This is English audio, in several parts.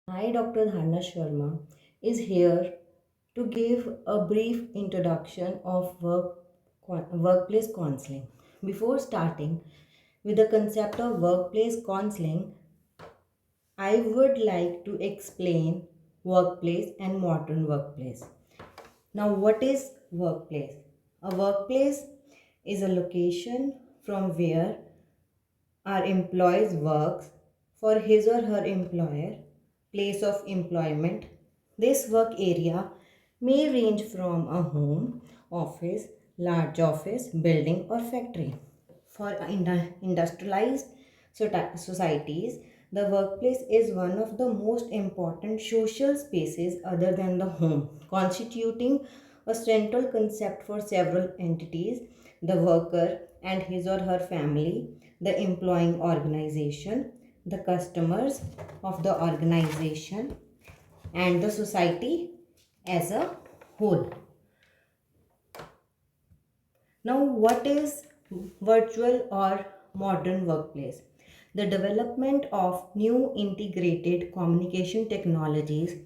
I, Dr. Dharna Sharma, is here to give a brief introduction of workplace counseling. Before starting with the concept of workplace counseling, I would like to explain workplace and modern workplace. Now, what is workplace? A workplace is a location from where our employees works for his or her employer place of employment. This work area may range from a home, office, large office, building, or factory. For industrialized societies, the workplace is one of the most important social spaces other than the home, constituting a central concept for several entities: the worker and his or her family, the employing organization, the customers of the organization, and the society as a whole. Now, what is virtual or modern workplace? The development of new integrated communication technologies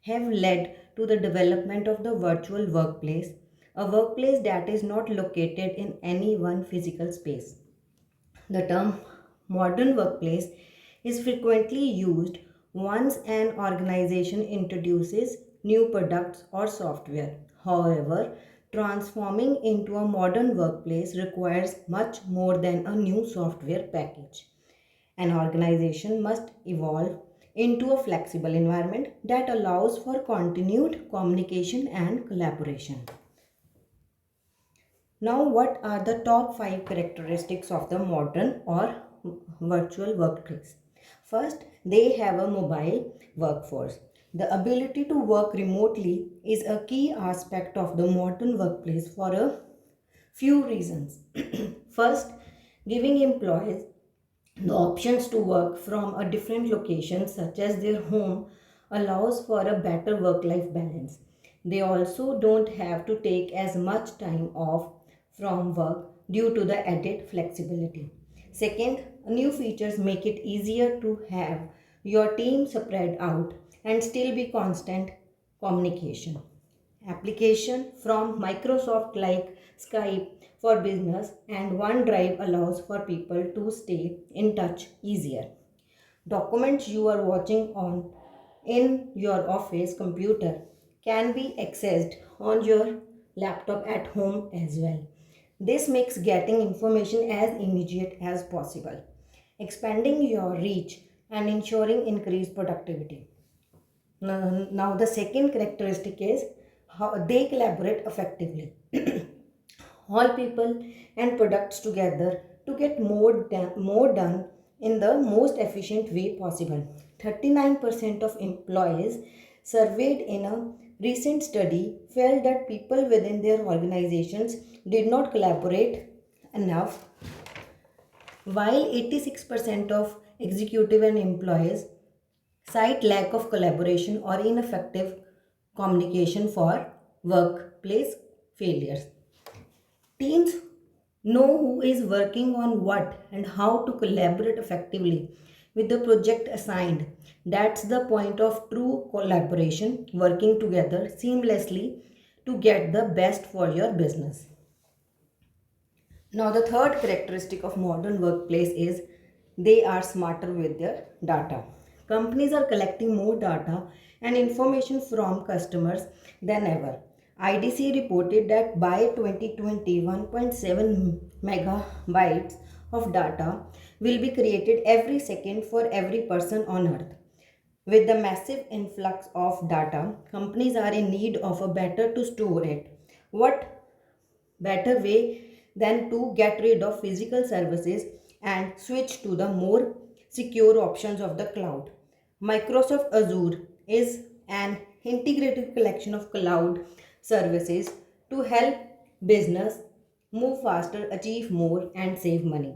have led to the development of the virtual workplace, a workplace that is not located in any one physical space. The term modern workplace is frequently used once an organization introduces new products or software. However, transforming into a modern workplace requires much more than a new software package. An organization must evolve into a flexible environment that allows for continued communication and collaboration. Now, what are the top 5 characteristics of the modern or virtual workplace? First, they have a mobile workforce. The ability to work remotely is a key aspect of the modern workplace for a few reasons. First, giving employees the options to work from a different location, such as their home, allows for a better work life balance. They also don't have to take as much time off from work due to the added flexibility. Second, new features make it easier to have your team spread out and still be constant communication. Application from Microsoft like Skype for business and OneDrive allows for people to stay in touch easier. Documents you are watching on in your office computer can be accessed on your laptop at home as well. This makes getting information as immediate as possible, expanding your reach and ensuring increased productivity. Now, the second characteristic is how they collaborate effectively. All people and products together to get more done in the most efficient way possible. 39% of employees surveyed in a recent study felt that people within their organizations did not collaborate enough, while 86% of executive and employees cite lack of collaboration or ineffective communication for workplace failures. Teams know who is working on what and how to collaborate effectively with the project assigned. That's the point of true collaboration, working together seamlessly to get the best for your business. Now, the third characteristic of modern workplace is they are smarter with their data. Companies are collecting more data and information from customers than ever. IDC reported that by 2020, 1.7 megabytes of data will be created every second for every person on earth. With the massive influx of data, companies are in need of a better to store it. What better way than to get rid of physical services and switch to the more secure options of the cloud? Microsoft Azure is an integrated collection of cloud services to help business move faster, achieve more, and save money.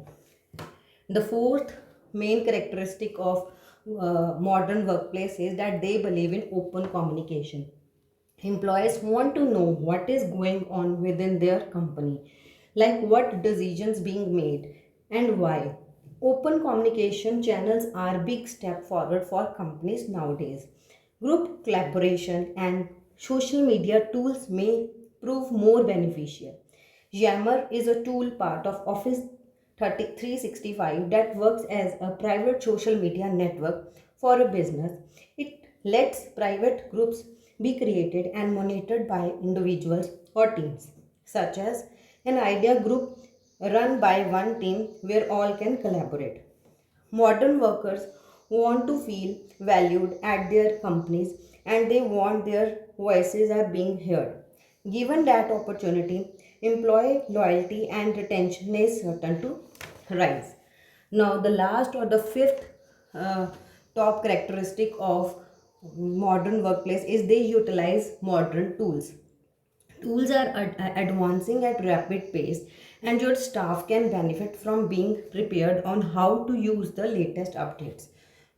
The fourth main characteristic of modern workplace is that they believe in open communication. Employees want to know what is going on within their company, like what decisions being made and why. Open communication channels are a big step forward for companies nowadays. Group collaboration and social media tools may prove more beneficial. Yammer is a tool part of Office 365 that works as a private social media network for a business. It lets private groups be created and monitored by individuals or teams, such as an idea group run by one team where all can collaborate. Modern workers want to feel valued at their companies and they want their voices are being heard. Given that opportunity, employee loyalty and retention is certain to rise. Now, the last or the fifth uh, top characteristic of modern workplace is they utilize modern tools. Tools are advancing at rapid pace, and your staff can benefit from being prepared on how to use the latest updates.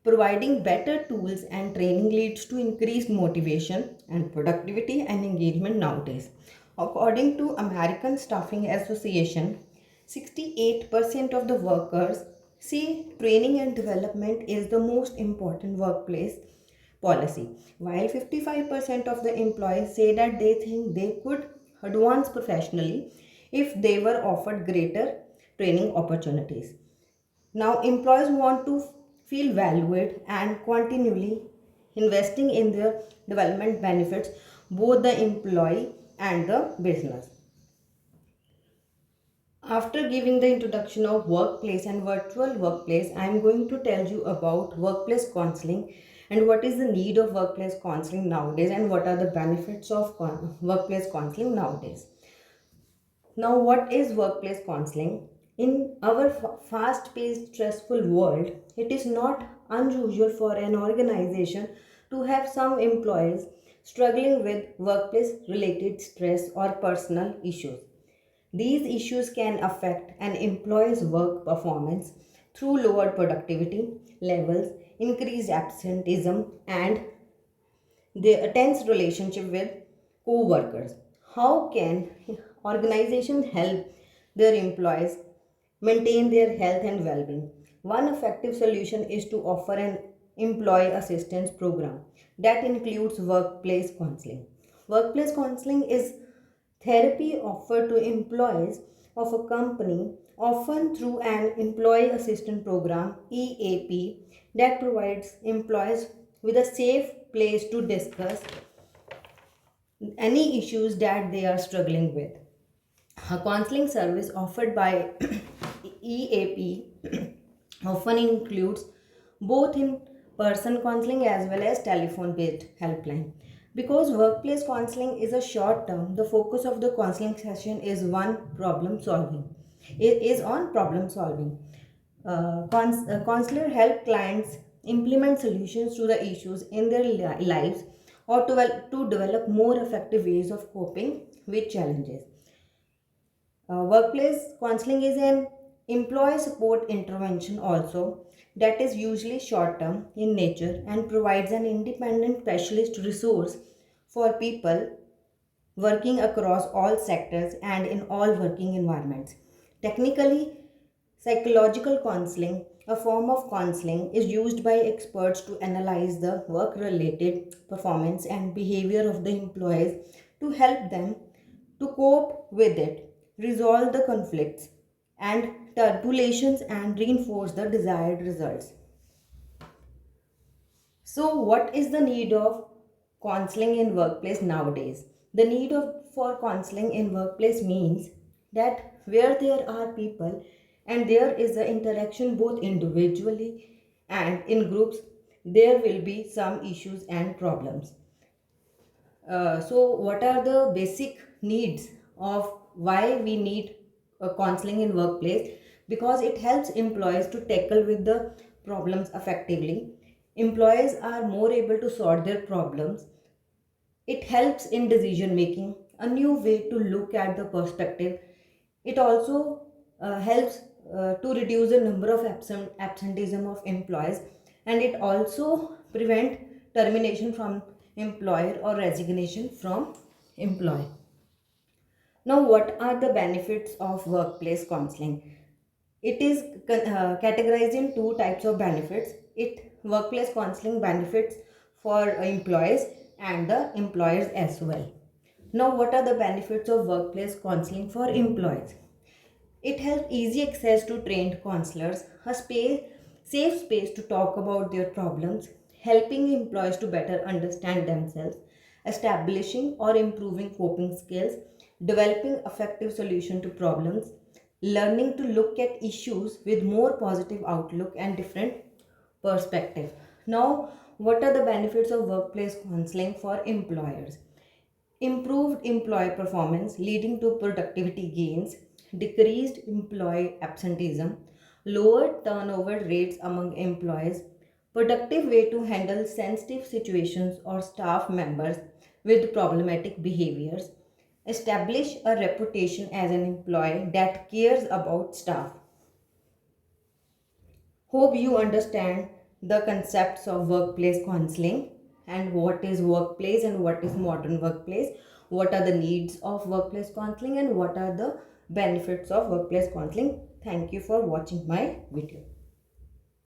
Providing better tools and training leads to increased motivation and productivity and engagement nowadays. According to American Staffing Association, 68% of the workers say training and development is the most important workplace policy, while 55% of the employees say that they think they could advance professionally if they were offered greater training opportunities. Now, employees want to feel valued and continually investing in their development benefits both the employee and the business. After giving the introduction of workplace and virtual workplace, I am going to tell you about workplace counseling and what is the need of workplace counseling nowadays and what are the benefits of workplace counseling nowadays. Now, what is workplace counseling? In our fast paced, stressful world, it is not unusual for an organization to have some employees struggling with workplace related stress or personal issues. These issues can affect an employee's work performance through lowered productivity levels, increased absenteeism, and the tense relationship with co-workers. How can organizations help their employees maintain their health and well-being? One effective solution is to offer an employee assistance program that includes workplace counseling. Workplace counseling is therapy offered to employees of a company, often through an employee assistance program EAP, that provides employees with a safe place to discuss any issues that they are struggling with. A counseling service offered by EAP often includes both in person counseling as well as telephone based helpline. Because workplace counseling is a short term, the focus of the counseling session is problem solving. It is on problem solving. Counselor help clients implement solutions to the issues in their lives or to develop more effective ways of coping with challenges. Workplace counseling is an employee support intervention also that is usually short term in nature and provides an independent specialist resource for people working across all sectors and in all working environments. Technically, psychological counseling, a form of counseling, is used by experts to analyze the work related performance and behavior of the employees to help them to cope with it, resolve the conflicts and turbulations, and reinforce the desired results. So, what is the need of counseling in workplace nowadays? The need for counseling in workplace means that where there are people and there is the interaction both individually and in groups, there will be some issues and problems. So, what are the basic needs of why we need counseling in workplace? Because it helps employees to tackle with the problems effectively. Employees are more able to sort their problems. It helps in decision making, a new way to look at the perspective. It also helps to reduce the number of absenteeism of employees, and it also prevent termination from employer or resignation from employee. Now, what are the benefits of workplace counseling? It is categorized in two types of benefits. It workplace counseling benefits for employees and the employers as well. Now, what are the benefits of workplace counseling for employees? It helps easy access to trained counselors, a safe space to talk about their problems, helping employees to better understand themselves, establishing or improving coping skills, developing effective solution to problems, learning to look at issues with more positive outlook and different perspective. Now, what are the benefits of workplace counseling for employers? Improved employee performance leading to productivity gains, decreased employee absenteeism, lowered turnover rates among employees, productive way to handle sensitive situations or staff members with problematic behaviors, establish a reputation as an employee that cares about staff. Hope you understand the concepts of workplace counseling and what is workplace and what is modern workplace, what are the needs of workplace counseling and what are the benefits of workplace counseling. Thank you for watching my video.